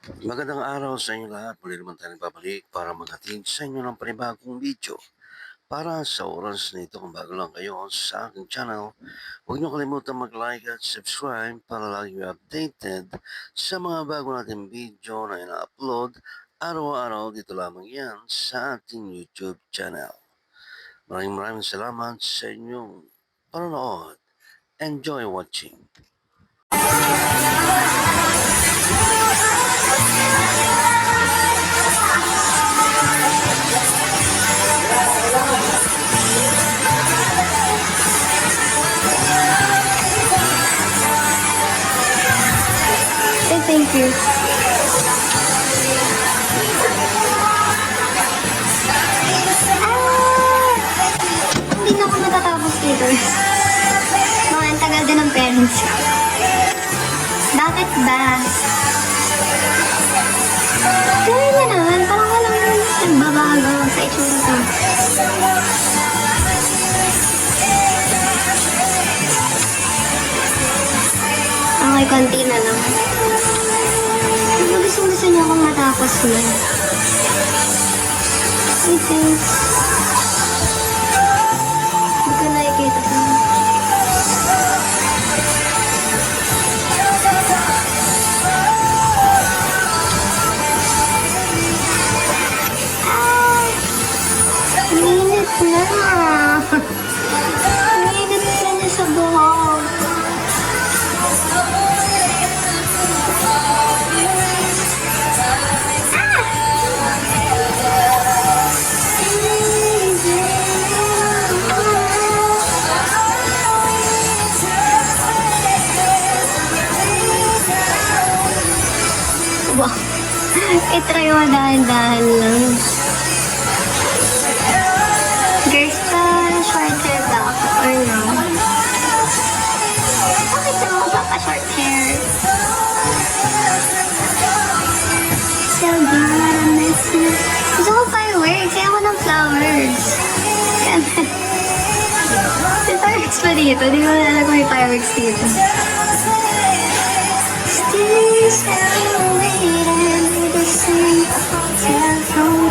Magandang araw sa inyo lahat. Muli naman tayo nagbabalik para maghatid sa inyo ng panibagong video. Para sa oras na ito, kung bago lang kayo sa aking channel, huwag niyo kalimutan mag-like at subscribe para lagi kayo updated sa mga bago nating video na ina-upload araw-araw dito lamang yan sa ating YouTube channel. Maraming salamat sa inyong panonood. Enjoy watching. Thank you. Hindi na ako matatapos dito. Mga ang tagal din ng parents. Bakit ba? Gawin na naman, parang walang nagbabago sa itsura ko. Okay, konti na lang. Gusto niya akong matapos na. Hindi ko nakikita ko. Minit na. Minit na niya sa buhok. Wow. I-try mo dahan-dahan lang. Girls, short hair ba ako or no? Bakit na ako short hair? So good, miss you. Gusto ko fireworks. Kaya ako ng flowers. May fireworks pa dito. Di ko alam kung may fireworks dito. Stay waiting with the same telephone.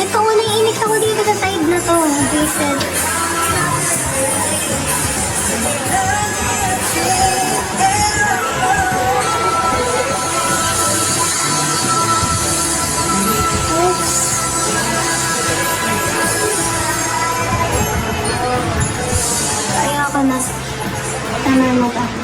Ito ko naiinis ako dito sa side na to. They said. Kaya ako na. Tama mo ba?